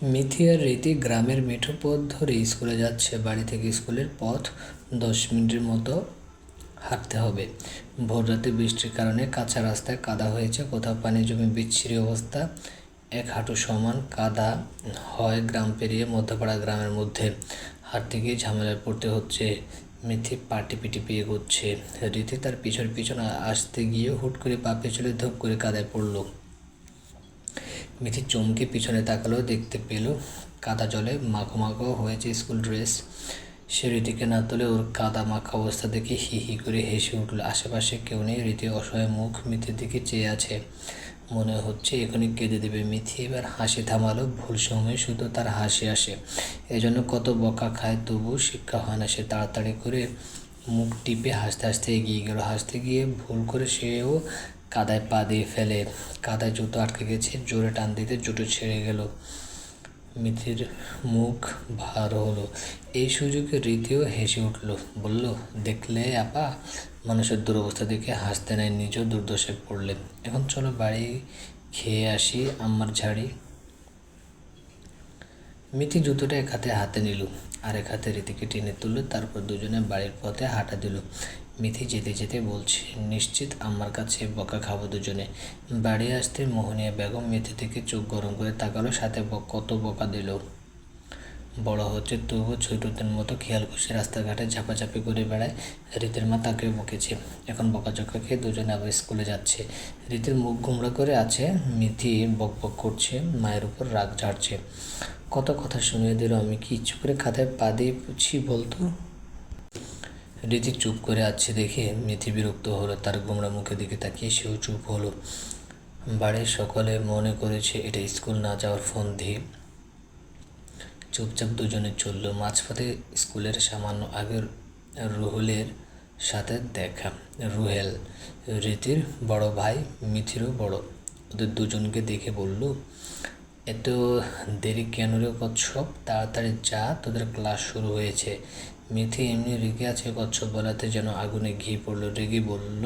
মিথি আর রীতি গ্রামের মেঠো পথ ধরে স্কুলে যাচ্ছে। বাড়ি থেকে স্কুলের পথ 10 মিনিটের মতো হাঁটতে হবে। ভোররাতে বৃষ্টির কারণে কাঁচা রাস্তায় কাদা হয়েছে, কোথাও পানি জমে বিচ্ছিরি অবস্থা। এক হাঁটু সমান কাদা হয় গ্রাম পেরিয়ে মধ্যপাড়া গ্রামের মধ্যে। হাঁটতে গিয়ে ঝামেলায় পড়তে হচ্ছে। মিথি পা টিপে টিপে এগোচ্ছে। রীতি তার পিছন পিছন আসতে গিয়ে হুট করে পা পেছলে ধপ করে কাদায় পড়ল। মিথি চমকে পিছনে তাকালো, দেখতে পেল কাদা জলে মাখো মাখো হয়েছে স্কুল ড্রেস। সে রীতিকে না তোলে ওর কাদা মাখা অবস্থা দেখে হি হি করে হেসে উঠল। আশেপাশে কেউ নেই। রীতি অসহায় মুখ মিথির দিকে চেয়ে আছে, মনে হচ্ছে এখনই কেঁদে দেবে। মিথি এবার হাসি থামালো। ভুল সময়ে শুধু তার হাসি আসে, এজন্য কত বকা খায়, তবু শিক্ষা হয় না। সে তাড়াতাড়ি করে মুখ টিপে হাসতে হাসতে এগিয়ে গেল। হাসতে গিয়ে ভুল করে সেও কাদায় পা দিয়ে ফেলে। কাদায় জুতো আটকে গেছে, জোরে টান দিতে জুতো ছেড়ে গেল। মিথির মুখ ভার হলো। এই সুযোগে রীতিও হেসে উঠল, বলল, দেখলে আপা, মানুষের দুরবস্থা দেখে হাসতে নাই, নিজেও দুর্দশায় পড়লে। এখন চলো বাড়ি খেয়ে আসি, আম্মার ঝাড়ি। মিথি জুতোটা এক হাতে হাতে নিল, আর এক হাতে রীতিকে টেনে তুলল। তারপর দুজনে বাড়ির পথে হাঁটা দিল। মিথি যেতে যেতে বলছে, নিশ্চিত আম্মার কাছে বকা খাবো দুজনে। বাড়ি আসতে মোহনিয়া বেগম মিথি থেকে চোখ গরম করে তাকালো, সাথে কত বকা দিল। বড় হচ্ছে তবুও ছোটদের মতো খেয়াল খুশি রাস্তাঘাটে ঝাপাঝাপি করে বেড়ায়। রীতির মা তাকে বকেছে, এখন বকাঝকা খেয়ে দুজনে আবার স্কুলে যাচ্ছে। রীতির মুখ গোমড়া করে আছে। মিথি বক বক করছে, মায়ের উপর রাগ ঝাড়ছে। কত কথা শুনিয়ে দিল, আমি কি ইচ্ছে করে খাতায় পা দিয়ে পুছি বলতো? রীতি চুপ করে আছে দেখে মিথি বিরক্ত হলো। তার গোমড়া মুখের দিকে তাকিয়ে সেও চুপ হলো। বাড়ির সকলে মনে করেছে এটা স্কুল না যাওয়ার ফন্দি। চুপচাপ দুজনে চলল। মাঝপথে স্কুলের সামান্য আগের রুহেলের সাথে দেখা। রুহেল রীতির বড় ভাই, মিথিরও বড়। ওদের দুজনকে দেখে বলল, এত দেরি কেন রে কচ্ছপ, তাড়াতাড়ি যা, তোদের ক্লাস শুরু হয়েছে। মিথি এমনি রেগে আছে, কচ্ছপ বলাতে যেন আগুনে ঘি পড়ল। রেগে বলল,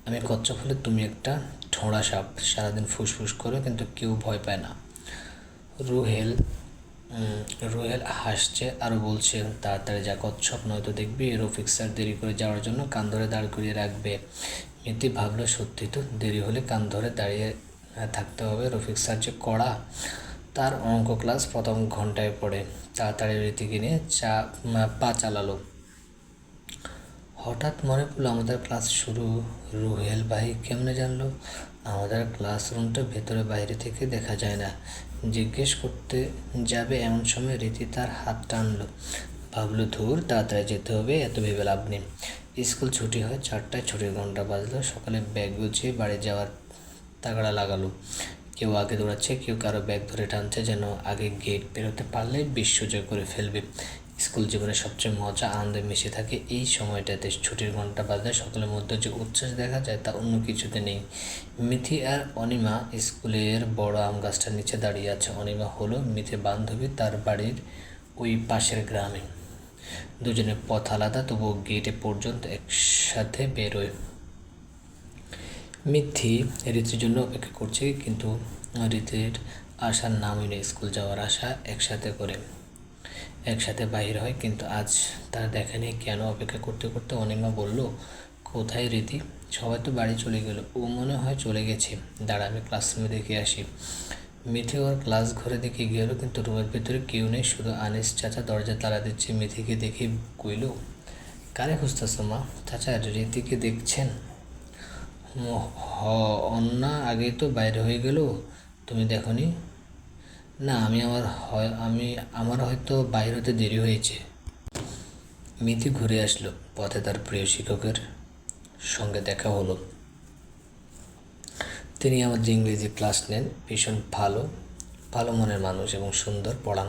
আমি কচ্ছপ হলে তুমি একটা ঠোঁড়া সাপ, সারাদিন ফুসফুস করো কিন্তু কেউ ভয় পায় না। রুহেল রুহেল হাসছে আরও বলছে, তাড়াতাড়ি যা কচ্ছপ, নয়তো দেখবি রফিক স্যার দেরি করে যাওয়ার জন্য কান ধরে দাঁড় করিয়ে রাখবে। মিথি ভাবলো, সত্যি তো, দেরি হলে কান ধরে দাঁড়িয়ে থাকতে হবে। রফিক স্যার যে কড়া, তার অঙ্ক ক্লাস প্রথম ঘন্টায় পড়ে। তাড়াতাড়ি রীতিকে নিয়ে পা চালালো। হঠাৎ মনে পড়লো আমাদের ক্লাস শুরু। রুহেল ভাই কেমনে জানলো? আমাদের ক্লাসরুমটা ভেতরে বাইরে থেকে দেখা যায় না। জিজ্ঞেস করতে যাবে এমন সময় রীতি তার হাত টানলো। ভাবলো, ধুর, তাড়াতাড়ি যেতে হবে, এত ভেবে লাভ নেই। স্কুল ছুটি হয় 4টায়, ছুটির ঘন্টা বাজলো। সকালে ব্যাগ গুছিয়ে বাড়ি যাওয়ার তাগড়া লাগালো। কেউ আগে দৌড়াচ্ছে, কেউ কারো ব্যাগ ধরে টানছে, যেন আগে গেট পেরোতে পারলে বিশ্বজয় করে ফেলবে। স্কুল জীবনের সবচেয়ে মজা আনন্দে মিশে থাকে এই সময়টাতে। ছুটির ঘন্টা বাজলে সকলের মধ্যে যে উচ্ছ্বাস দেখা যায় তা অন্য কিছুতে নেই। মিথি আর অনিমা স্কুলের বড় আম গাছটার নিচে দাঁড়িয়ে আছে। অনিমা হলো মিথির বান্ধবী, তার বাড়ির ওই পাশের গ্রামে। দুজনের পথ আলাদা, তবুও গেটে পর্যন্ত একসাথে বেরোয়। মিথি রীতির জন্য অপেক্ষা করছে, কিন্তু রীতির আশার নামই নেই। স্কুল যাওয়ার আশা একসাথে করে একসাথে বাহির হয়, কিন্তু আজ তার দেখা নেই। কেন? অপেক্ষা করতে করতে অনিমা বলল, কোথায় রীতি? সবাই তো বাড়ি চলে গেল। ও মনে হয় চলে গেছে। দাঁড়া, আমি ক্লাসরুমে দেখে আসি। মিথি ওর ক্লাস ঘরে দেখে গেল, কিন্তু রুমের ভেতরে কেউ নেই, শুধু আনিস চাচা দরজা তালা দিচ্ছে। মিথিকে দেখে কইল, কারে খুঁজতেছ মা? চাচা, রীতিকে দেখছেন? অন্না আগেই তো বাইরে হয়ে গেল, তুমি দেখনি? না, আমার হয়তো বাইরে হতে দেরি হয়েছে। মিথি ঘুরে আসলো। পথে তার প্রিয় শিক্ষকের সঙ্গে দেখা হলো। তিনি আমার যে ইংরেজি ক্লাস নেন, ভীষণ ভালো ভালো মনের মানুষ এবং সুন্দর পড়ান।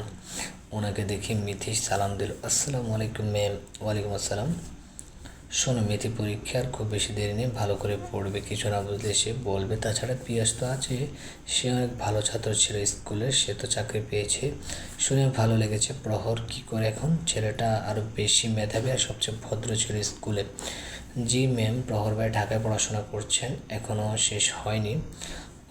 ওনাকে দেখে মিথি সালাম দিল। আসসালামু আলাইকুম ম্যাম। ওয়ালাইকুম আসসালাম। শোনো, মিথি পরীক্ষার খুব বেশি দেরি নেই, ভালো করে পড়বে, কিছু না বুঝলে সে বলবে। তাছাড়া পিয়াস তো আছে, সে অনেক ভালো ছাত্র ছিল স্কুলের, সে তো চাকরি পেয়েছে। শুনে ভালো লেগেছে। প্রহর কি করে এখন? ছেলেটা আরও বেশি মেধাবী আর সবচেয়ে ভদ্র ছিল স্কুলে। জি ম্যাম, প্রহর ভাই ঢাকায় পড়াশোনা করছেন, এখনও শেষ হয়নি।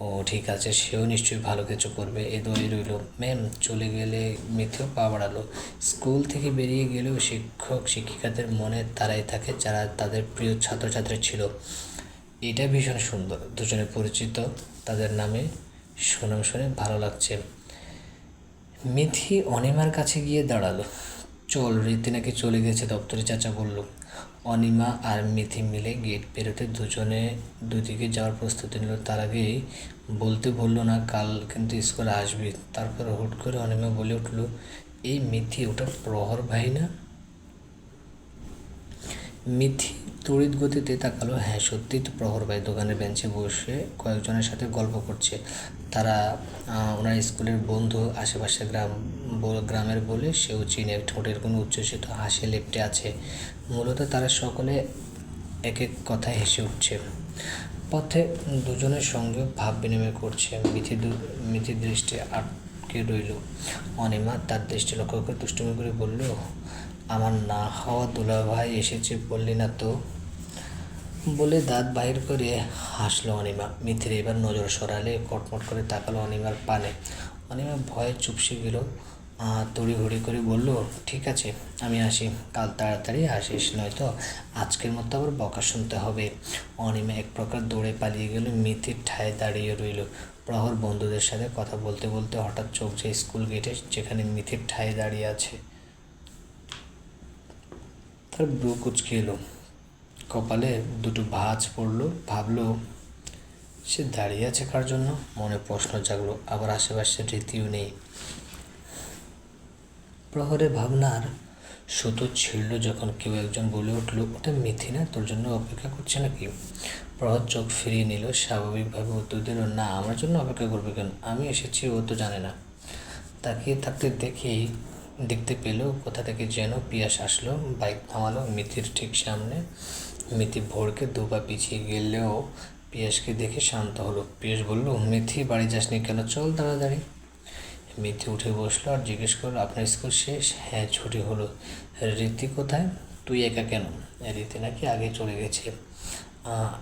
ও ও ঠিক আছে, সেও নিশ্চয়ই ভালো কিছু করবে, এ দোয়াই রইল। ম্যাম চলে গেলে মিথিও পা বাড়ালো। স্কুল থেকে বেরিয়ে গেলেও শিক্ষক শিক্ষিকাদের মনে তারাই থাকে যারা তাদের প্রিয় ছাত্রছাত্রী ছিল। এটা ভীষণ সুন্দর, দুজনে পরিচিত, তাদের নামে সুনাম শুনে ভালো লাগছে। মিথি অনিমার কাছে গিয়ে দাঁড়ালো। চল, রীতি নাকি চলে গেছে দপ্তরি চাচা বলল। অনিমা আর মিথি মিলে গেট পেরোতে দুজনে দুদিকে যাওয়ার প্রস্তুতি নিল। তার আগেই বলতে বললো না কাল কিন্তু স্কুলে আসবি। তারপর হুট করে অনিমা বলে উঠল, এই মিথি ওটা প্রহর ভাই না? মিথি তড়িৎ গতিতে তাকালো। হ্যাঁ সত্যিই তো প্রহর ভাই দোকানের বেঞ্চে বসে কয়েকজনের সাথে গল্প করছে। তারা ওনার স্কুলের বন্ধু, আশেপাশে গ্রামের বলে সেও চিনে। ঠোঁটের কোনো উচ্ছ্বসিত হাসি লেপ্টে আছে। মূলত তারা সকলে এক এক কথায় হেসে উঠছে। পথে দুজনের সঙ্গে ভাব বিনিময় করছে। মিথির দৃষ্টি আটকে রইল। অনিমা তার দৃষ্টি লক্ষ্য করে দুষ্টুমি করে বলল, আমার না হওয়া দুলাভাই এসেছে বললি না তো? বলে দাঁত বাহির করে হাসলো অনিমা। মিথির এবার নজর সরালে কটমট করে তাকালো অনিমার পানে। অনিমা ভয়ে চুপসে গেল। তড়িঘড়ি করে বলল, ঠিক আছে আমি আসি, কাল তাড়াতাড়ি আসিস, নয়তো আজকের মতো আবার বকা শুনতে হবে। অনিমা এক প্রকার দৌড়ে পালিয়ে গেল। মিথির ঠায় দাঁড়িয়ে রইল। প্রহর বন্ধুদের সাথে কথা বলতে বলতে হঠাৎ চোখ যায় স্কুল গেটে, যেখানে মিথির ঠায় দাঁড়িয়ে আছে। তার ব্রু কুঁচকে এলো, কপালে দুটো ভাঁজ পড়লো। ভাবলো সে দাঁড়িয়ে আছে কার জন্য? মনে প্রশ্ন জাগলো। আবার আশেপাশে রীতিও নেই। প্রহরে ভাবনার সুতো ছিঁড়ল যখন কেউ একজন বলে উঠল, ওটা মিথি না? তোর জন্য অপেক্ষা করছে নাকি? প্রহর চোখ ফিরিয়ে নিল, স্বাভাবিকভাবে উত্তর দিল, না আমার জন্য অপেক্ষা করবে কেন? আমি এসেছি, ও তো জানে না। তাকিয়ে থাকতে দেখতে পেল কোথা থেকে যেন পিয়াস আসলো। বাইক থামালো মিথির ঠিক সামনে। মিথি ভোরকে দুপা পিছিয়ে গেলেও পিয়াসকে দেখে শান্ত হলো। পিয়াস বলল, মিথি বাড়ি যাসনি কেন? চল তাড়াতাড়ি। মিথি উঠে বসলো আর জিজ্ঞেস করলো, আপনার স্কুল শেষ? হ্যাঁ ছুটি হলো। রীতি কোথায়? তুই একা কেন? রীতি নাকি আগে চলে গেছে,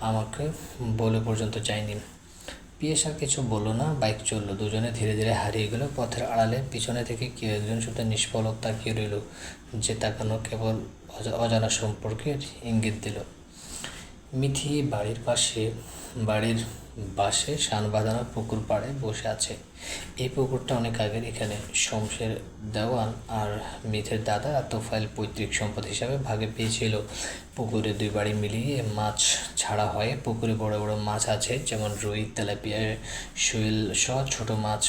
আমাকে বলে পর্যন্ত যায়নি। পিয়াস আর কিছু বললো না। বাইক চললো। দুজনে ধীরে ধীরে হারিয়ে গেল পথের আড়ালে। পিছনে থেকে কেউ একজন শুধু নিষ্পলক তাকিয়ে রইল, যে তাকানো কেবল অজানা সম্পর্কের ইঙ্গিত দিল। মিথি বাড়ির বাসে শান বাঁধানো পুকুর পাড়ে বসে আছে। এই পুকুরটা অনেক আগের। এখানে শমশের দেওয়ান আর মিথির দাদা তোফাইল পৈতৃক সম্পদ হিসাবে ভাগে পেয়েছিল। পুকুরে দুই বাড়ি মিলিয়ে মাছ ছাড়া হয়। পুকুরে বড় বড় মাছ আছে, যেমন রুই, তেলাপিয়া, শৈল সহ ছোটো মাছ,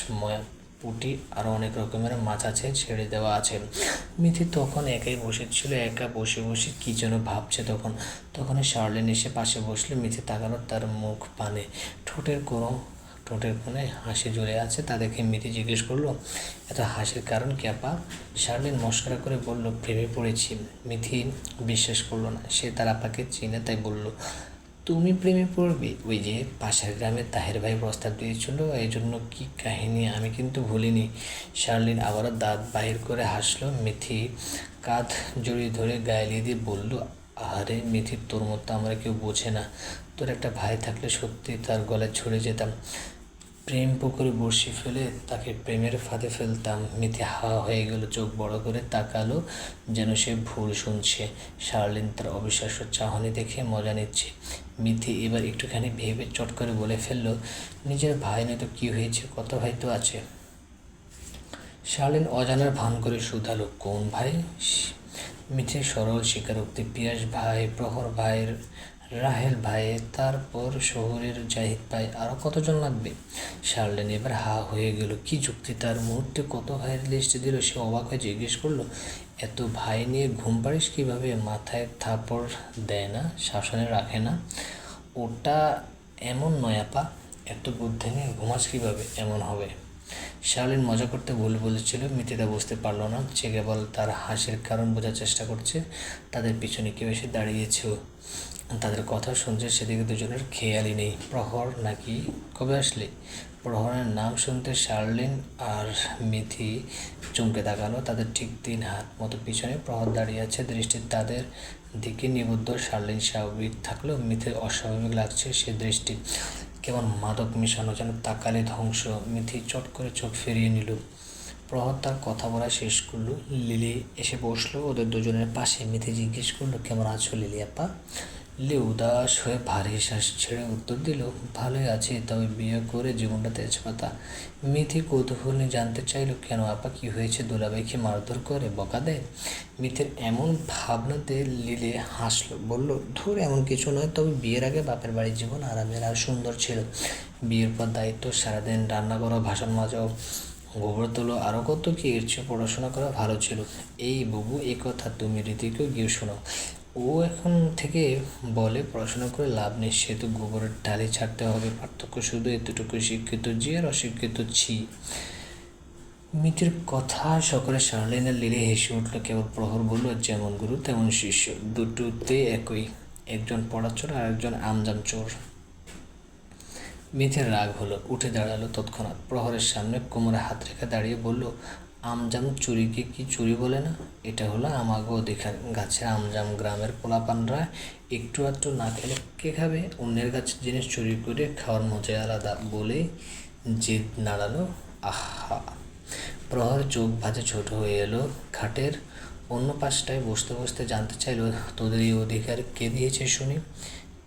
পুঁটি আরও অনেক রকমের মাছ আছে, ছেড়ে দেওয়া আছে। মিথি তখন একাই বসেছিল। একা বসে বসে কী যেন ভাবছে। তখনই শার্লিন এসে পাশে বসলে। মিথি তাকালো, তার মুখ পানে ঠোঁটের কোণে হাসি ঝুলে আছে। তা দেখে মিথি জিজ্ঞেস করলো, এত হাসির কারণ কি আপা? শার্লিন মস্করা করে বলল, প্রেমে পড়েছি। মিথি বিশ্বাস করলো না। সে তার আপাকে চিনে, তাই বলল, তুমি প্রেমে পড়বে? ওই যে পাশের গ্রামে তাহের ভাই প্রস্তাব দিয়েছিল, এই জন্য কি কাহিনী আমি কিন্তু ভুলিনি। শার্লিন আবারও দাঁত বাহির করে হাসলো। মিথি কাঁধ জড়িয়ে ধরে গায়ে দিয়ে বলল, আরে মিথি, তোর মতো আমরা কেউ বোঝে না। তোর একটা ভাই থাকলে সত্যি তার গলায় ছড়ে যেতাম। প্রেম পুকুরে বড়শি ফেলে তাকে প্রেমের ফাঁদে ফেলতাম। মিথি হা হয়ে গেল, চোখ বড় করে তাকালো, যেন সে ভুল শুনছে। শার্লিন তার অবিশ্বাস্য চাহনি দেখে মজা নিচ্ছে। মিথি এবার একটুখানি ভেবে চট করে বলে ফেলল, নিজের ভাই নয়তো কী হয়েছে, কত ভাই তো আছে। শার্লিন অজানার ভান করে শুধালো, কোন ভাই? মিথির সরল স্বীকারোক্তি, পিয়াস ভাই, প্রহর ভাই, রাহেল ভাই, তারপর শহরের জাহিদ ভাই, আরও কতজন লাগবে? শার্লিন এবার হা হয়ে গেল। কি যুক্তি তার! মুহূর্তে কত ভাইয়ের লিস্ট দিল। সে অবাক হয়ে জিজ্ঞেস করলো, এত ভাই নিয়ে ঘুম পাড়িস কীভাবে? মাথায় থাপড় দেয় না? শাসনে রাখে না? ওটা এমন নয় আপা, এত বুদ্ধি নিয়ে ঘুমাস কীভাবে? এমন হবে। শার্লিন মজা করতে ভুল বলেছিল। মিথি তা বুঝতে পারল না। সে কেবল তার হাসির কারণ বোঝার চেষ্টা করছে। তাদের পিছনে কেউ এসে দাঁড়িয়েছে, তাদের কথা শুনছে, সেদিকে দুজনের খেয়ালই নেই। প্রহর নাকি? কবে আসলে? প্রহরের নাম শুনতে শার্লিন আর মিথি চমকে তাকালো। তাদের ঠিক 3 হাত মতো পিছনে প্রহর দাঁড়িয়ে আছে, দৃষ্টি তাদের দিকে নিবদ্ধ। শার্লিন স্বাভাবিক থাকলেও মিথির অস্বাভাবিক লাগছে সে দৃষ্টি। কেমন মাদক মিশানো, যেন তাকালে ধ্বংস। মিথি চট করে চোখ ফিরিয়ে নিল। প্রহর তার কথা বলা শেষ করলো। লিলি এসে বসলো ওদের দুজনের পাশে। মিথি জিজ্ঞেস করলো, কেমন আছো লিলি আপা? লিলি উদাস হয়ে ভারী শ্বাস ছেড়ে উত্তর দিল, ভালোই আছি, তবে বিয়ে করে জীবনটা তেজপাতা। মিথি কৌতূহল নিয়ে জানতে চাইলো, কেন আপা, কি হয়েছে? দুলাভাই কি মারধর করে, বকা দেয়? মিথির এমন ভাবনাতে লিলি হাসলো, বলল, ধুর, এমন কিছু নয়, তবে বিয়ের আগে বাপের বাড়ির জীবন আরামের আর সুন্দর ছিল। বিয়ের পর দায়িত্ব, সারাদিন রান্না করো, বাসন মাজাও, গোবর তোলো, আরও কত কি। এর চেয়ে পড়াশোনা করা ভালো ছিল। এই বুবু, এই কথা তুমি রীতিকেও গিয়ে শোনো। ও এখন থেকে বলে পড়াশোনা করে লাভ নেই, সে তো গোবরের ডালি ছাড়তে হবে। পার্থক্য শুধু এতটুকু, শিক্ষিত জি আর অশিক্ষিত ছি। মিতির কথা সকলে সারলেন না। লিলি হেসে উঠল। কেবল প্রহর বলল, যেমন গুরু তেমন শিষ্য, দুটোতে একই, একজন পড়াচোর আর একজন আমজাম চোর। মিথির রাগ হলো, উঠে দাঁড়ালো তৎক্ষণাৎ। প্রহরের সামনে কোমরে হাত রেখে দাঁড়িয়ে বলল, আমজাম চুরিকে কি চুরি বলে না? এটা হলো আমাগো অধিকার। গাছের আমজাম, গ্রামের পোলাপানরা একটু আধটু না খেলে কে খাবে? অন্যের গাছের জিনিস চুরি করে খাওয়ার মজাই আলাদা। বলে জিদ নাড়ালো। আহা! প্রহর চোখ ভাঁজে ছোট হয়ে এলো। খাটের অন্য পাশটায় বসতে বসতে জানতে চাইল, তোদের এই অধিকার কে দিয়েছে শুনি?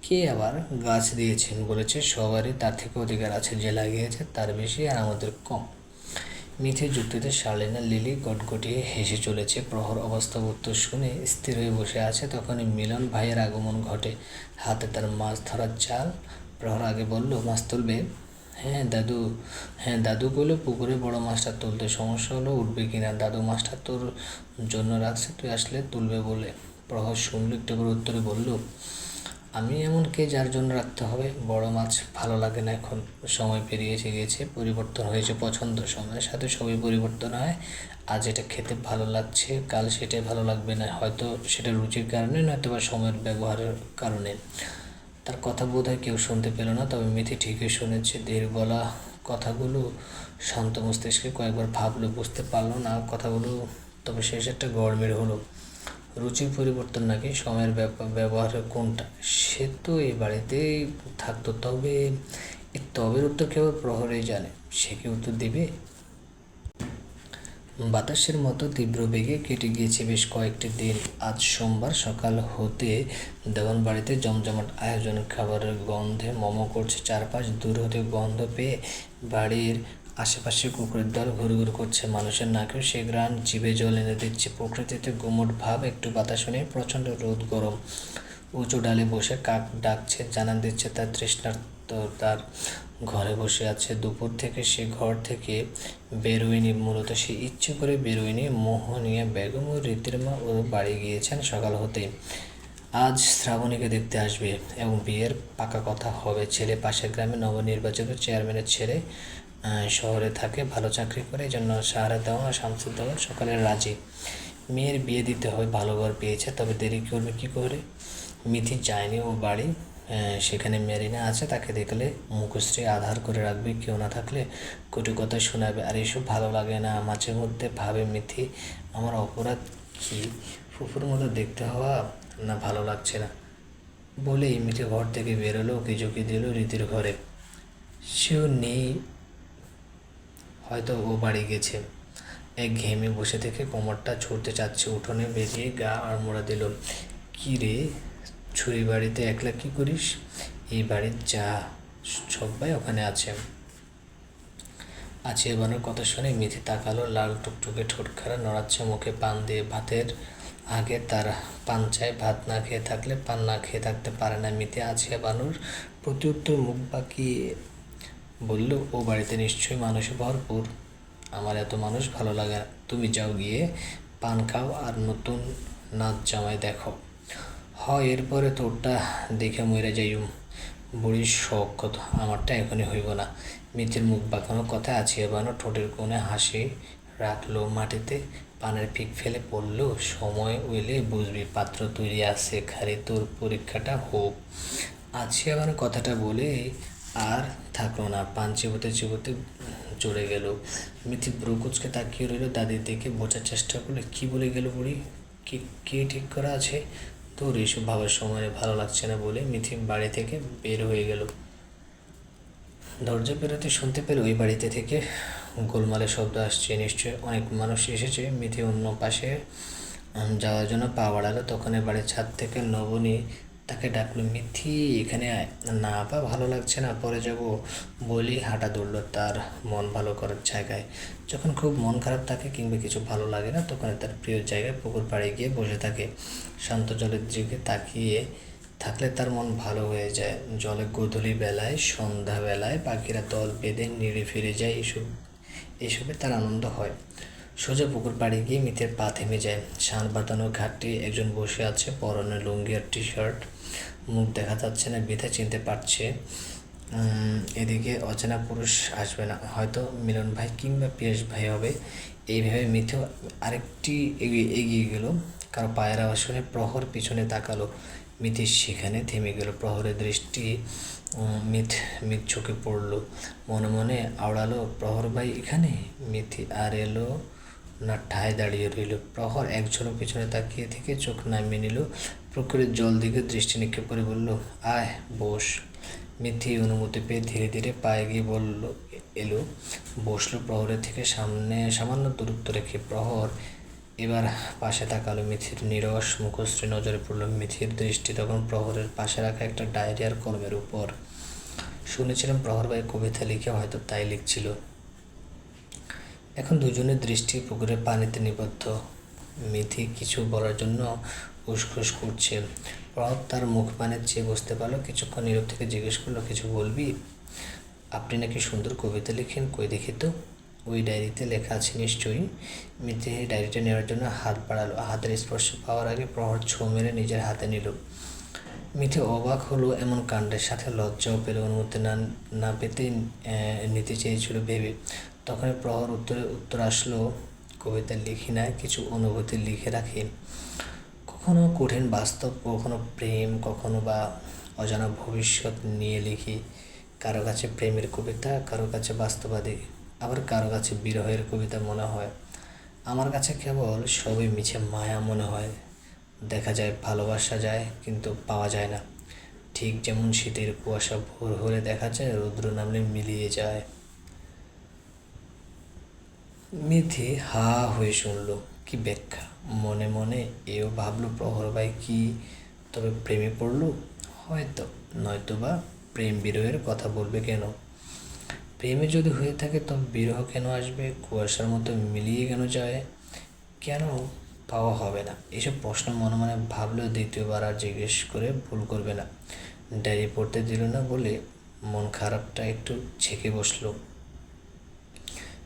কে আবার? গাছ দিয়েছেন, বলেছে সবারই তার থেকে অধিকার আছে, যে লাগিয়েছে তার বেশি আর আমাদের কম। মিথির যুক্তিতে সারলেন না। লিলি গটগটিয়ে হেসে চলেছে। প্রহর অবাস্তব উত্তর শুনে স্থির হয়ে বসে আছে। তখনই মিলন ভাইয়ের আগমন ঘটে, হাতে তার মাছ ধরার জাল। প্রহর আগে বলল, মাছ তুলবে? হ্যাঁ দাদু বললো পুকুরে বড় মাছটা তুলতে। সমস্যা হলো উঠবে কিনা? দাদু মাছটা তোর জন্য রাখছে, তুই আসলে তুলবে বলে। প্রহর শুনল, একটু করে উত্তরে বলল, আমি এমন কে যার জন্য রাখতে হবে? বড় মাছ ভালো লাগে না এখন, সময় পেরিয়ে গেছে, পরিবর্তন হয়েছে পছন্দ। সময়ের সাথে সবই পরিবর্তন হয়। আজ এটা খেতে ভালো লাগছে, কাল সেটাই ভালো লাগবে না। হয়তো সেটা রুচির কারণে, নয়তো বা সময়ের ব্যবহারের কারণে। তার কথা বোধহয় কেউ শুনতে পেল না, তবে মিথি ঠিকই শুনেছে। ধীর গলা কথাগুলো শান্ত মস্তিষ্কে কয়েকবার ভাবলো, বুঝতে পারলো না কথাগুলো, তবে শেষ একটা গড়মিড় হলো। রুচির পরিবর্তন নাকি সময়ের ব্যবহারের কোনটা? সে তো এই বাড়িতেই থাকতো, তবে এই তবের উত্তর কেবল প্রহরেই জানে। সে কি উত্তর দিবে? বাতাসের মতো তীব্র বেগে কেটে গিয়েছে বেশ কয়েকটি দিন। আজ সোমবার সকাল হতে দেওয়ান বাড়িতে জমজমাট আয়োজন। খাবারের গন্ধে মোমো করছে চারপাশ। দূর হতে গন্ধ পেয়ে বাড়ির আশেপাশে কুকুরের দল ঘুরঘুর করছে। মানুষের নাকেও সে ঘ্রাণ জিভে জল এনে দিচ্ছে। প্রকৃতিতে গুমোট ভাব। একটু বাতাস নেই, প্রচণ্ড রোদ গরম। উঁচু ডালে বসে কাক ডাকছে, জানান দিচ্ছে তার তৃষ্ণার্ত। তার ঘরে বসে আছে। দুপুর থেকে সে ঘর থেকে বেরোয়নি। মূলত সে ইচ্ছে করে বেরোয়নি। মোহনিয়া বেগম ও রীতির মা ও বাড়ি গিয়েছেন সকাল হতেই। আজ শ্রাবণীকে দেখতে আসবে এবং বিয়ের পাকা কথা হবে। ছেলে পাশের গ্রামে নবনির্বাচিত চেয়ারম্যানের ছেলে, শহরে থাকে, ভালো চাকরি করে, এই জন্য সাহারা দেওয়া শামসুর দেওয়ান সকালে রাজি। মেয়ের বিয়ে দিতে হয়, ভালো ঘর পেয়েছে, তবে দেরি করবে কী করে? মিথি যায়নি ও বাড়ি। সেখানে মেরিনা আছে, তাকে দেখলে মুখশ্রী আধার করে রাখবে, কেউ না থাকলে কটু কথা শোনাবে। আর এসব ভালো লাগে না। মাঝে মধ্যে ভাবে মিথি, আমার অপরাধ কি? ফুফুর মতো দেখতে হওয়া না ভালো লাগছে না। বলেই মিঠে ঘর থেকে বেরোলো। ঝুঁকি দিল রীতির ঘরে। সেও নেই, হয়তো ও বাড়ি গেছে। এক ঘেমে বসে থেকে কোমরটা ছুটতে চাচ্ছে। উঠোনে বেরিয়ে গা আড়মোড়া দিল। কী রে, ছুরি বাড়িতে একলা কী করিস? এই বাড়ির যা, সবাই ওখানে আছে। এবারের কথা শুনে মিথি তাকালো। লাল টুকটুকে ঠোঁটখানা নড়াচ্ছে, মুখে পান দিয়ে। ভাতের আগে তার পান চাই, ভাত না খেয়ে থাকলে পান না খেয়ে থাকতে পারে না মিথি। বানুর প্রতি উত্তর মুখ বাঁকিয়ে বলল, ও বাড়িতে নিশ্চয়ই মানুষে ভরপুর। আমার এত মানুষ ভালো লাগে না। তুমি যাও, গিয়ে পান খাও আর নতুন নাচ জামাই দেখো। এরপরে তোরটা দেখে মরে যাইম। বুড়ির শখ কত, আমারটা এখনই হইব না। মিথির মুখ বাঁকানো কথা বানো ঠোঁটের কোণে হাসি রাখলো। মাটিতে পানের পিক ফেলে পড়ল, সময় উইলে বুঝবি, পাত্র তৈরি আছে, খালি তোর পরীক্ষাটা হোক। বানো কথাটা বলে আর থাকলো না। পান চিবোতে চিবোতে চড়ে গেল। মিথি ব্রুকুচকে তাকিয়ে রইল। দাদির দিকে বোঝার চেষ্টা করলে, কী বলে গেল বুড়ি? কি ঠিক করা আছে তোর? এইসব ভাবার সময় ভালো লাগছে না বলে মিথি বাড়ি থেকে বের হয়ে গেল। দরজা পেরোতে শুনতে পেল ওই বাড়িতে থেকে গোলমালের শব্দ আসছে। নিশ্চয় অনেক মানুষ এসেছে। মিথি অন্য পাশে যাওয়ার জন্য পা বাড়ালো। তখন বাড়ির ছাদ থেকে নবনী তাকে ডাকলো, মিথি এখানে আয়। না পা ভালো লাগছে না, পরে যাব বলি হাঁটা ধরলো তার মন ভালো করার জায়গায়। যখন খুব মন খারাপ থাকে কিংবা কিছু ভালো লাগে না, তখন তার প্রিয় জায়গায় পুকুর পাড়ে গিয়ে বসে থাকে। শান্ত জলের দিকে তাকিয়ে থাকলে তার মন ভালো হয়ে যায়। জলে গোধূলি বেলায়, সন্ধ্যাবেলায় পাখিরা দল বেঁধে নিড়ে ফিরে যায়, এসবে তার আনন্দ হয়। সোজা পুকুর পাড়ে গিয়ে মিথের পা থেমে যায়। শান বাঁধানো ঘাটে একজন বসে আছে, পরনে লুঙ্গি আর টি শার্ট, মুখ দেখা যাচ্ছে না, বিধা চিনতে পারছে এদিকে অচেনা পুরুষ আসবে না, হয়তো মিলন ভাই কিংবা পিয়াস ভাই হবে। এইভাবে মিথেও আরেকটি এগিয়ে গেল। কারো পায়ের আওয়াজ শুনে প্রহর পিছনে তাকালো। মিথি সেখানে থেমে গেল। প্রহরের দৃষ্টি মিথ মিথ চোখে পড়ল। মনে মনে আওড়ালো, প্রহর ভাই এখানে? মিথি আর এলো না, ঠায় দাঁড়িয়ে রইল। প্রহর এক ঝলক পিছনে তাকিয়ে থেকে চোখ নামিয়ে নিল। পুকুরের জল দিকে দৃষ্টি নিক্ষেপ করে বলল, আয় বস। মিথি অনুমতি পেয়ে ধীরে ধীরে পায়ে গিয়ে এলো, বসলো প্রহরের থেকে সামান্য দূরত্ব রেখে। প্রহর এবার পাশে তাকালো। মিথির নীরস মুখশ্রী নজরে পড়ল। মিথির দৃষ্টি তখন প্রহরের পাশে রাখা একটা ডায়েরি আর কলমের উপর। শুনেছিলাম প্রহর ভাই কবিতা লিখে, হয়তো তাই লিখছিল। এখন দুজনের দৃষ্টি পুকুরের পানিতে নিবদ্ধ। মিথি কিছু বলার জন্য উসখুস করছে। প্রহর তার মুখ পানে চেয়ে বুঝতে পারলো। কিছুক্ষণ নীরব থেকে জিজ্ঞেস করলো, কিছু বলবি? আপনি নাকি সুন্দর কবিতা লিখেন, কই দেখি তো। ওই ডায়েরিতে লেখা আছে নিশ্চয়ই। মিথি ডায়েরিটা নেওয়ার জন্য হাত বাড়ালো। হাতের স্পর্শ পাওয়ার আগে প্রহর ছো মেরে নিজের হাতে নিল। মিথি অবাক হলো এমন কাণ্ডের, সাথে লজ্জাও পেল। অনুমতি না পেতেই নিতে চেয়েছিল ভেবে। তখন প্রহর উত্তর আসলো, কবিতা লিখি না, কিছু অনুভূতি লিখে রাখি। কখনো কঠিন বাস্তব, কখনো প্রেম, কখনো বা অজানা ভবিষ্যৎ নিয়ে লিখি। কারো কাছে প্রেমের কবিতা, কারো কাছে বাস্তবাদী, আবার কারো কাছে বিরহের কবিতা মনে হয়। আমার কাছে কেবল সবই মিছে মায়া মনে হয়। দেখা যায়, ভালোবাসা যায়, কিন্তু পাওয়া যায় না। ঠিক যেমন শীতের কুয়াশা ভোর হলে দেখা যায়, রৌদ্র নামলে মিলিয়ে যায়। মিথি হা হয়ে শুনল। কি ব্যাখ্যা! মনে মনে এও ভাবলো, প্রহর ভাই কি তবে প্রেমে পড়ল? হয়তো, নয়তো বা প্রেম বিরহের কথা বলবে কেন? প্রেমে যদি হয়ে থাকে তবে বিরহ কেন আসবে? কুয়াশার মতো মিলিয়ে কেন যায়? কেন পাওয়া হবে না? এসব প্রশ্ন মনে মনে ভাবলেও দ্বিতীয়বার আর জিজ্ঞেস করে ভুল করবে না। ডায়েরি পড়তে দিল না বলে মন খারাপটা একটু ছেঁকে বসলো।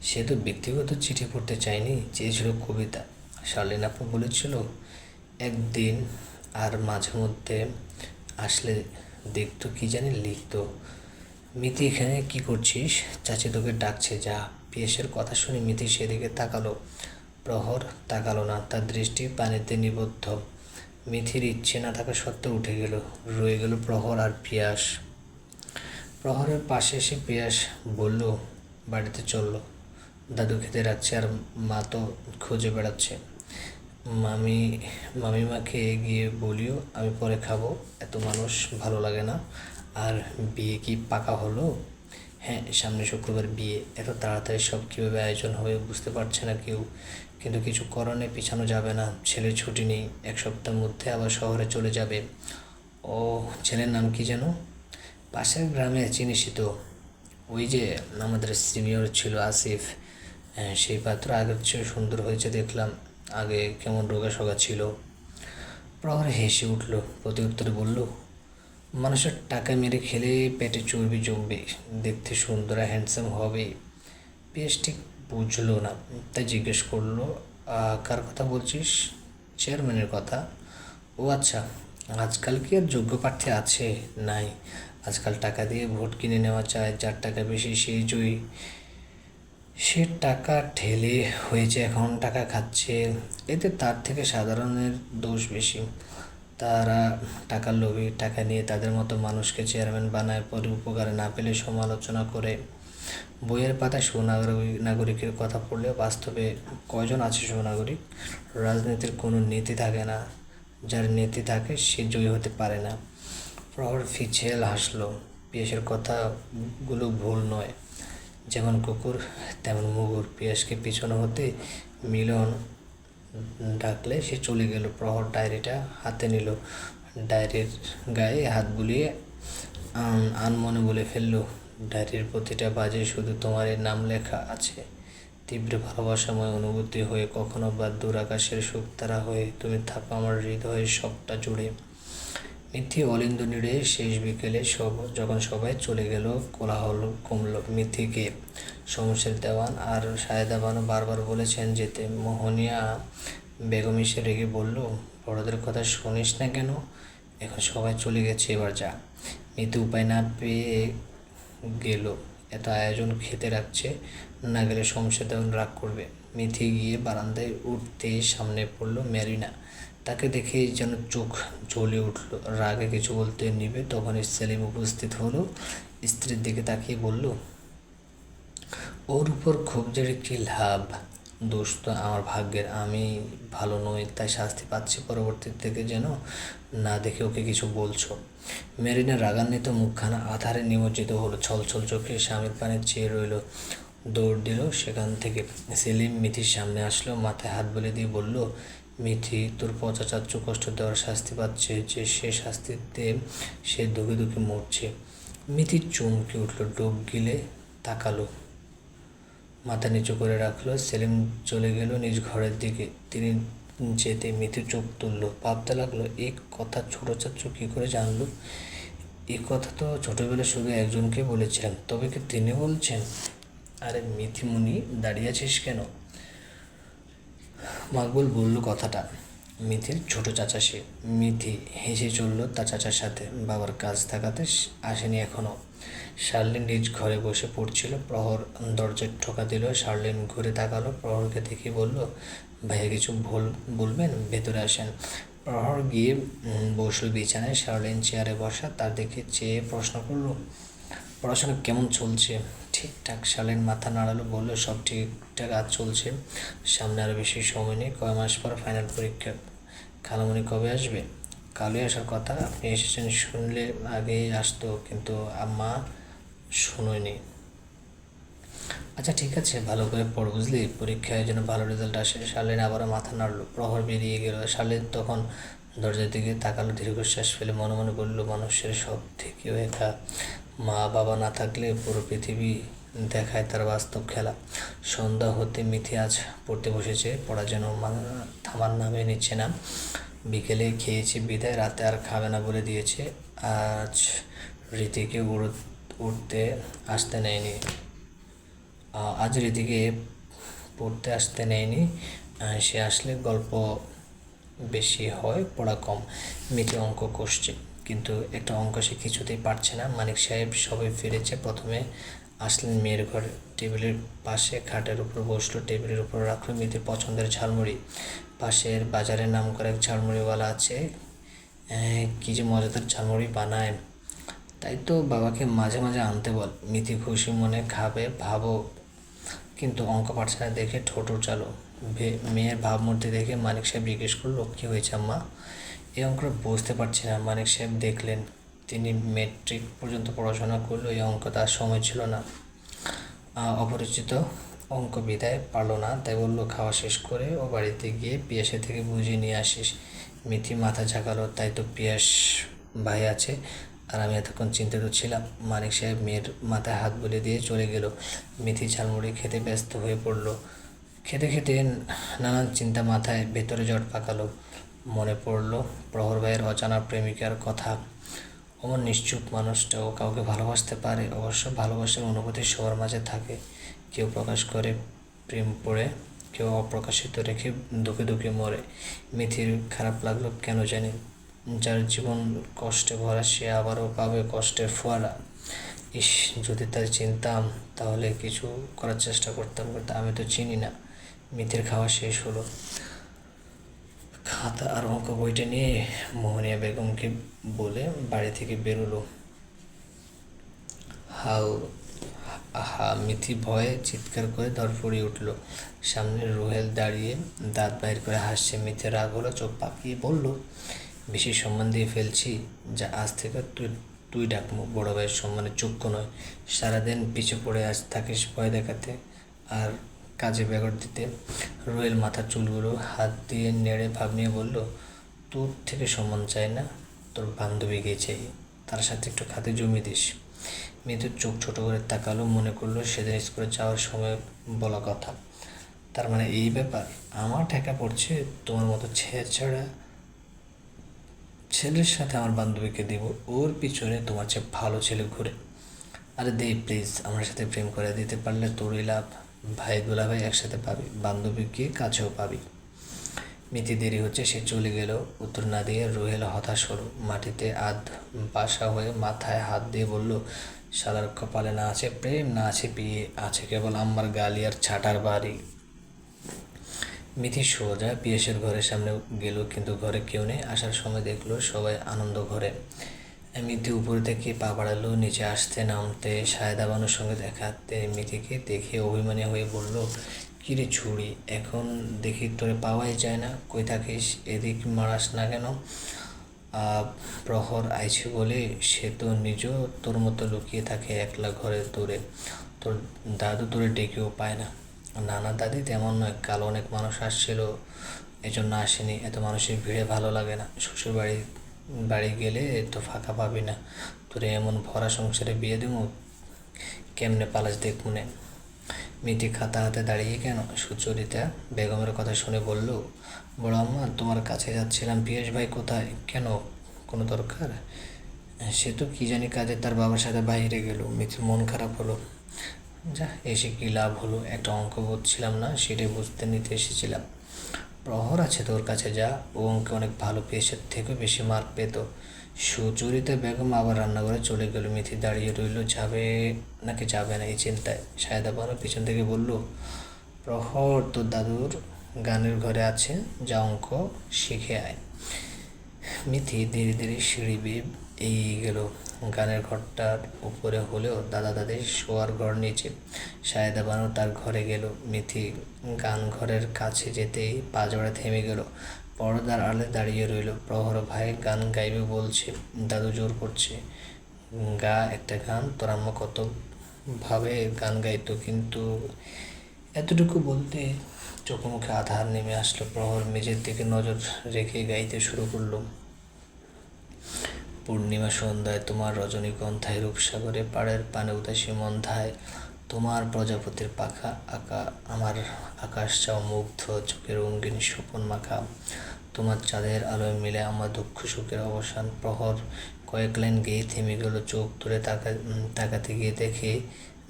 সে তো ব্যক্তিগত চিঠি পড়তে চায়নি, চেয়েছিল কবিতা। শার্লিন আপু বলেছিল একদিন, আর মাঝে মধ্যে আসলে দেখতো, কি জানি লিখতো। মিথি এখানে কি করছিস? চাচি তোকে ডাকছে, যা। পিয়েসের কথা শুনে মিথি সেদিকে তাকালো। প্রহর তাকালো না, তার দৃষ্টি পানিতে নিবদ্ধ। মিথির ইচ্ছে না থাকা সত্ত্বেও উঠে গেল। রয়ে গেল প্রহর আর পিয়াস। প্রহরের পাশে এসে পিয়াস বলল, বাড়িতে চললো। দাদু খেতে রাখছে আর মা তো খুঁজে বেড়াচ্ছে। মামিমাকে গিয়ে বলিও আমি পরে খাবো, এত মানুষ ভালো লাগে না। আর বিয়ে কি পাকা হলো? হ্যাঁ, সামনে শুক্রবার বিয়ে। এত তাড়াতাড়ি সব কীভাবে আয়োজন হবে বুঝতে পারছে না কেউ, কিন্তু কিছু করণে পিছানো যাবে না। ছেলের ছুটি নেই, এক সপ্তাহের মধ্যে আবার শহরে চলে যাবে। ও, ছেলের নাম কি যেন? পাশের গ্রামে চিনিস তো, ওই যে আমাদের সিনিয়র ছিল আসিফ। হ্যাঁ, সেই পাত্র আগের চেয়ে সুন্দর হয়েছে দেখলাম, আগে কেমন রোগাসোগা ছিল। প্রহর হেসে উঠল, প্রতি উত্তরে বলল, মানুষের টাকা মেরে খেলে পেটে চর্বি জমবে, দেখতে সুন্দর আর হ্যান্ডসাম হবে। বেশ ঠিক বুঝলো না, তাই জিজ্ঞেস করলো, কার কথা বলছিস? চেয়ারম্যানের কথা। ও আচ্ছা, আজকাল কি আর যোগ্য প্রার্থী আছে? নাই। আজকাল টাকা দিয়ে ভোট কিনে নেওয়া চায়, যার টাকা বেশি সেই জয়ী। সে টাকা ঢেলে হয়েছে, এখন টাকা খাচ্ছে। এতে তার থেকে সাধারণের দোষ বেশি। তারা টাকার লোভী, টাকা নিয়ে তাদের মতো মানুষকে চেয়ারম্যান বানায়, পরে উপকারে না পেলে সমালোচনা করে। বইয়ের পাতায় সুনাগরিকের কথা পড়লেও বাস্তবে কয়জন আছে সুনাগরিক? রাজনীতির কোনো নীতি থাকে না, যার নীতি থাকে সে জয়ী হতে পারে না। প্রহর ফিচেল হাসলো। পিয়াসের কথাগুলো ভুল নয়, যেমন কুকুর তেমন মুগুর। পিয়াসকে পিছনে হতে মিলন ডাকলে সে চলে গেল। প্রহর ডায়েরিটা হাতে নিল, ডায়েরির গায়ে হাত বুলিয়ে আনমনে বলে ফেলল, ডায়েরির প্রতিটা বাজে শুধু তোমার নাম লেখা আছে। তীব্র ভালোবাসাময় অনুভূতি হয়ে, কখনো বা দূর আকাশের শুকতারা হয়ে তুমি থাকো আমার হৃদয়ের সবটা জুড়ে। মিথি অলিন্দ নিড়ে শেষ বিকেলে যখন সবাই চলে গেল, কোলাহল কমল। মিথিকে শমশের দেওয়ান আর সায়েদা বানু বারবার বলেছেন যেতে। মোহনিয়া বেগম এসে রেগে বলল, বড়দের কথা শুনিস না কেন? এখন সবাই চলে গেছে, এবার যা। মিথি উপায় না পেয়ে গেল। এত আয়োজন খেতে রাখছে, না গেলে শমশের দেওয়ান রাগ করবে। মিথি গিয়ে বারান্দায় উঠতে সামনে পড়ল মেরিনা। তাকে দেখে যেন চোখ জ্বলে উঠল। রাগে কিছু বলতে নিবে, তখনই সেলিম উপস্থিত হলো। স্ত্রীর দিকে তাকিয়ে বলল, ওর উপর ক্ষোভ জেরে কী লাভ? দোষ তো আমার ভাগ্যের, আমি ভালো নই তাই শাস্তি পাচ্ছি। পরবর্তী থেকে যেন না দেখে ওকে কিছু বলছো। মেরিনা রাগান্বিত মুখখানা আধারে নিমজ্জিত হলো। ছলছল চোখে স্বামীর পানে চেয়ে রইল। দৌড় দিল সেখান থেকে। সেলিম মিথির সামনে আসলো, মাথায় হাত বুলিয়ে দিয়ে বলল, মিথি, তোর পচা চাচ্চু কষ্ট দেওয়ার শাস্তি পাচ্ছে, যে সে শাস্তিতে সে দুঃখে দুঃখে মরছে। মিথি চমকে উঠল, ডোব গিলে তাকালো, মাথা নিচু করে রাখলো। সেলিম চলে গেল নিজ ঘরের দিকে। তিনি যেতে মিথি চোখ তুলল, ভাবতে লাগলো, এই কথা ছোটো চাচ্চু কী করে জানলো? এই কথা তো ছোটোবেলায় শুধু একজনকে বলেছিলাম, তবে কি তিনি বলছেন? আরে মিথিমণি, দাঁড়িয়ে আছিস কেন? মাকবুল বলল কথাটা। মিথির ছোট চাচা সে। মিথি হেসে চলল তার চাচার সাথে। বাবার কাজ থাকাতে আসেনি এখনও। শার্লিন নিজ ঘরে বসে পড়ছিল। প্রহর দরজায় ঠোকা দিল। শার্লিন ঘুরে তাকালো, প্রহরকে দেখে বলল, ভাইয়া কিছু বলবেন? ভেতরে আসেন। প্রহর গিয়ে বসল বিছানায়। শার্লিন চেয়ারে বসা, তার দিকে চেয়ে প্রশ্ন করল, পড়াশোনা কেমন চলছে? ঠিকঠাক। শার্লিন মাথা নাড়ালো, বলল, সব ঠিকঠাক আজ চলছে। সামনে আরও বেশি সময় নেই, কয় মাস পর ফাইনাল পরীক্ষা। খালামণি কবে আসবে? কালই আসার কথা। আপনি এসেছেন শুনলে আগেই আসতো, কিন্তু আম্মা শুনোয়নি। আচ্ছা ঠিক আছে, ভালো করে পড় বুঝলি, পরীক্ষায় যেন ভালো রেজাল্ট আসে। শার্লিন আবারও মাথা নাড়ল। প্রহর বেরিয়ে গেল। শার্লিন তখন দরজার দিকে তাকালো, দীর্ঘশ্বাস ফেলে মনে মনে বলল, মানুষের সব থেকে একা। মা বাবা না থাকলে পুরো পৃথিবী দেখায় তার বাস্তব খেলা। সন্ধ্যা হতে মিথি আজ পড়তে বসেছে। পড়া যেন থামার নামে নিচ্ছে না। বিকেলে খেয়েছে বিদায়, রাতে আর খাবে না বলে দিয়েছে। আজ রীতিকে উঠতে আসতে নেয়নি। আজ রীতিকে পড়তে আসতে নেয়নি। সে আসলে গল্প বেশি হয়, পড়া কম। মিথি অঙ্ক কষছে, কিন্তু একটা অঙ্ক সে কিছুতেই পারছে না। মানিক সাহেব সবে ফিরেছে। প্রথমে আসলেন মেয়ের ঘরে। টেবিলের পাশে খাটের উপর বসলো, টেবিলের উপর রাখলো মিথির পছন্দের ঝালমুড়ি। পাশের বাজারের নাম করা এক ঝালমুড়িওয়ালা আছে, কী যে মজাদার ঝালমুড়ি বানায়। তাই তো বাবাকে মাঝে মাঝে আনতে বল। মিথি খুশি মনে খাবে ভাবো, কিন্তু অঙ্ক পারছে না দেখে ঠোঁট উঠালো। মেয়ের ভাবমূর্তি দেখে মানিক সাহেব জিজ্ঞেস করলো, কী হয়েছে আম্মা? এই অঙ্কটা বুঝতে পারছি না। মানিক সাহেব দেখলেন তিনি মেট্রিক পর্যন্ত পড়াশোনা করলেও এই অঙ্ক তার সময় ছিল না। অপরিচিত অঙ্ক বিদায় পারল না, তাই বলল, খাওয়া শেষ করে ও বাড়িতে গিয়ে পিয়াসের থেকে বুঝিয়ে নিয়ে আসিস। মিথি মাথা ঝাঁকালো, তাই তো পিয়াস ভাই আছে, আর আমি এতক্ষণ চিন্তিত ছিলাম। মানিক সাহেব মেয়ের মাথায় হাত বুলিয়ে দিয়ে চলে গেল। মিথি ঝালমুড়ি খেতে ব্যস্ত হয়ে পড়ল। খেতে খেতে নানান চিন্তা মাথায় ভেতরে জট পাকালো। মনে পড়ল প্রহর ভাইয়ের অজানা প্রেমিকার কথা। অমন নিশ্চুপ মানুষটাও কাউকে ভালোবাসতে পারে। অবশ্য ভালোবাসার অনুভূতি সবার মাঝে থাকে, কেউ প্রকাশ করে প্রেম পড়ে, কেউ অপ্রকাশিত রেখে দুঃখে দুঃখে মরে। মিথির খারাপ লাগলো কেন জানি। যার জীবন কষ্টে ভরা সে আবারও পাবে কষ্টের ফোয়ারা। ইস, যদি তাই চিনতাম তাহলে কিছু করার চেষ্টা করতাম, কিন্তু আমি তো চিনি না। মিথির খাওয়া শেষ হলো। খাতা আর অঙ্ক বইটা নিয়ে মোহনিয়া বেগমকে বলে বাড়ি থেকে বেরোলো। মিথি ভয়ে চিৎকার করে ধরফড়িয়ে উঠল। সামনে রুহেল দাঁড়িয়ে দাঁত বাইর করে হাসছে। মিথি রাগ হলো, চোখ পাকিয়ে বলল, বেশি সম্মান দিয়ে ফেলছি, যা আজ থেকে তুই তুই ডাকমু, বড় ভাইয়ের সম্মানের যোগ্য নয়। সারাদিন পিছু পড়ে আজ থাকিস ভয় দেখাতে আর কাজে বেগর দিতে। রুহেল মাথার চুলগুলো হাত দিয়ে নেড়ে ভাব নিয়ে বলল, তোর থেকে সম্মান চাই না, তোর বান্ধবীকে চাই, তার সাথে একটু খাতে জমি দিস। মৃদুর চোখ ছোট করে তাকালো, মনে করলো সেদিন স্কুলে যাওয়ার সময় বলা কথা। তার মানে এই ব্যাপার, আমার ঠেকা পড়ছে তোমার মতো ছেঁচড়া ছেলের সাথে আমার বান্ধবীকে দিব, ওর পিছনে তোমার চেয়ে ভালো ছেলে ঘুরে। আরে দে প্লিজ, আমার সাথে প্রেম করে দিতে পারলে তোরই লাভ। ভাই দুলাভাই একসাথে পাবি, বান্ধবীকে কাছেও পাবি। মিতি দেরি হচ্ছে, সে চলে গেল। উত্তর না দিয়ে রুহেল হতাশ হলো, মাটিতে আধ বাসা হয়ে মাথায় হাত দিয়ে বলল, শালার কপালে না আছে প্রেম, না আছে বিয়ে, আছে কেবল আম্মার গালি আর ছাটার বাড়ি। মিথি সোজা পিয়েসের ঘরের সামনে গেল, কিন্তু ঘরে কেউ নেই। আসার সময় দেখলো সবাই আনন্দ ঘরে। মিথি উপর থেকে পা বাড়ালো, নিচে আসতে নামতে সায়দা বানুর সঙ্গে দেখাতে মিথিকে দেখে অভিমানী হয়ে বলল, কিরে ছুরি, এখন দেখি তোরে পাওয়াই যায় না, কই থাকিস, এদিক মারাস না কেন? প্রহর আইছে বলে সে তো নিজেও তোর মতো লুকিয়ে থাকে একলা ঘরে দূরে। তোর দাদু তোরে ডেকেও পায় না। না না দাদি, তেমন নয়, কাল অনেক মানুষ আসছিল, এজন্য আসেনি। এত মানুষের ভিড়ে ভালো লাগে না। শ্বশুর বাড়ি বাড়ি গেলে তো ফাঁকা পাবি না। তোরে এমন ভরা সংসারে বিয়ে দেবো, কেমনে পালাস দেখ মনে। মিটি খাতা হাতে দাঁড়িয়ে কেন? সুচরিতা বেগমের কথা শুনে বলল, বড় আম্মা, তোমার কাছে যাচ্ছিলাম, পিয়াস ভাই কোথায়? কেন, কোনো দরকার? সে তো কি জানি কাজে তার বাবার সাথে বাইরে গেল। মিথির মন খারাপ হলো। যা, এসে কি লাভ হলো? একটা অঙ্ক বুঝছিলাম না, সেটাই বুঝতে নিতে এসেছিলাম। প্রহর আছে তোর কাছে, যা, ও অঙ্কে অনেক ভালো, পেশের থেকেও বেশি মার্ক পেত। সুচরিতা বেগম আবার রান্নাঘরে চলে গেল। মিথি দাঁড়িয়ে রইল, যাবে নাকি যাবে না এই চিন্তায়। সায়দা বানু পিছন থেকে বলল, প্রহর, তোর দাদুর গানের ঘরে আছে, যা অঙ্ক শিখে আয়। মিথি ধীরে ধীরে সিঁড়ি বেয়ে এগিয়ে গেল। গানের ঘরটার উপরে হলেও দাদা দাদির শোয়ার ঘর নিচে। সায়দা বানু তার ঘরে গেল। মিথি গান ঘরের কাছে যেতেই পা জোড়া থেমে গেল। পর্দার আড়ালে দাঁড়িয়ে রইল। প্রহর ভাই গান গাইবে বলছে, দাদু জোর করছে, গা একটা গান, তোর আম্মা কত ভাবে গান গাইতো, কিন্তু এতটুকু বলতে চোখ মুখে আধার নেমে আসলো। প্রহর মেঝের দিকে নজর রেখে গাইতে শুরু করলো, পূর্ণিমা সন্ধ্যায় তোমার রজনীগন্ধায়, রূপসাগরে পাড়ের পানে উদাসী মন্ধায়, তোমার প্রজাপতির পাখা আঁকা, আমার আকাশ চাও মুগ্ধ, চোখের রঙিন স্বপন মাখা, তোমার চাঁদের আলোয় মিলে আমার দুঃখ সুখের অবসান। প্রহর কয়েক লাইন গেয়ে থেমে গেল। চোখ তুলে তাকাতে গিয়ে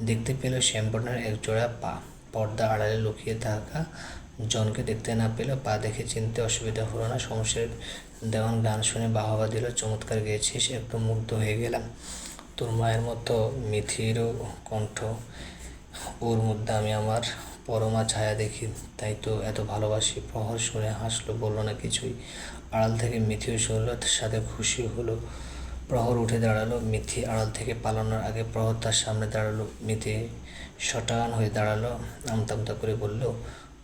দেখতে পেল শ্যামবর্ণের এক জোড়া পা। পর্দা আড়ালে লুকিয়ে থাকা জনকে দেখতে না পেলেও পা দেখে চিনতে অসুবিধা হলো না। সমস্যার দেওয়ান গান শুনে বাহবা দিল, চমৎকার গেয়েছিস, একটু মুগ্ধ হয়ে গেলাম। তোর মায়ের মতো মিথিরও কণ্ঠ, ওর মধ্যে আমি আমার পরমা ছায়া দেখি, তাই তো এত ভালোবাসি। প্রহর শুনে হাসলো, বললো না কিছুই। আড়াল থেকে মিথিও শুনলো, তার সাথে খুশি হলো। প্রহর উঠে দাঁড়ালো। মিথি আড়াল থেকে পালানোর আগে প্রহর তার সামনে দাঁড়ালো। মিথি শটান হয়ে দাঁড়ালো, আমতা আমতা করে বলল,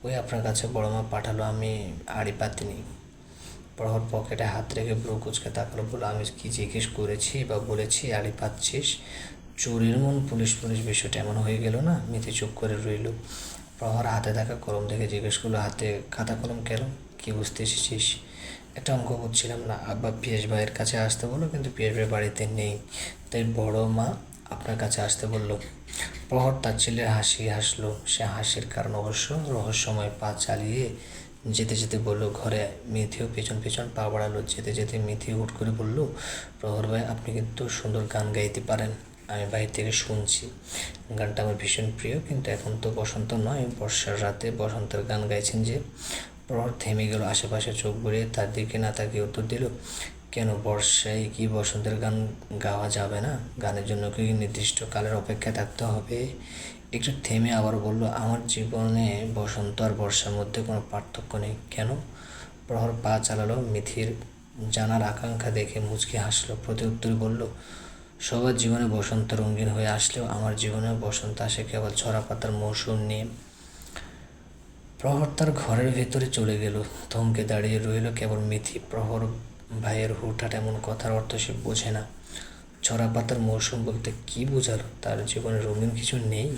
ওই আপনার কাছে বড় মা পাঠালো, আমি আড়ি পাতিনি। প্রহর পকেটে হাত রেখে ব্রু কুচকে তাকালো, বলল, আমি কি জিজ্ঞেস করেছি বা বলেছি আড়ি পাচ্ছিস? চোরের মন পুলিশ পুলিশ বিষয়টা এমন হয়ে গেল না। মিথি চুপ করে রইল। প্রহর হাতে থাকা কলম দেখে জিজ্ঞেস করলো, হাতে খাতা কলম কেন, কি বুঝতে এসেছিস? একটা অঙ্ক করছিলাম না, আব্বা পিয়াস ভাইয়ের কাছে আসতে বললো, কিন্তু পিয়াস ভাই বাড়িতে নেই, তাই বড় মা আপনার কাছে আসতে বললো। প্রহর তার ছেলের হাসি হাসলো। সে হাসির কারণ অবশ্য রহস্যময়। পা চালিয়ে যেতে যেতে বলল, ঘরে। মিথিও পেছন পেছন পা বাড়ালো। যেতে যেতে মিথি হুট করে বলল, প্রহর ভাই, আপনি কিন্তু সুন্দর গান গাইতে পারেন, আমি বাইরে থেকে শুনছি। গানটা আমার ভীষণ প্রিয়, কিন্তু এখন তো বসন্ত নয়, বর্ষার রাতে বসন্তের গান গাইছেন যে। প্রহর থেমে গেল, আশেপাশে চোখ ঘুরিয়ে তার দিকে না তাকিয়ে উত্তর দিল, কেন, বর্ষায় কি বসন্তের গান গাওয়া যাবে না? গানের জন্য কি নির্দিষ্ট কালের অপেক্ষায় থাকতে হবে? একটু থেমে আবার বলল, আমার জীবনে বসন্ত আর বর্ষার মধ্যে কোনো পার্থক্য নেই। কেন? প্রহর পা চালালো। মিথির জানার আকাঙ্ক্ষা দেখে মুচকি হাসলো। প্রতি উত্তরে বলল, সবার জীবনে বসন্ত রঙিন হয়ে আসলেও আমার জীবনে বসন্ত আসে কেবল ছড়া পাতার মৌসুম নিয়ে। প্রহর তার ঘরের ভেতরে চলে গেল। থমকে দাঁড়িয়ে রইল কেবল মিথি। প্রহর ভাইয়ের হুটহাট এমন কথার অর্থ সে বোঝে না। ঝরা পাতার মৌসুম বলতে কী বোঝালো? তার জীবনে রঙিন কিছু নেই?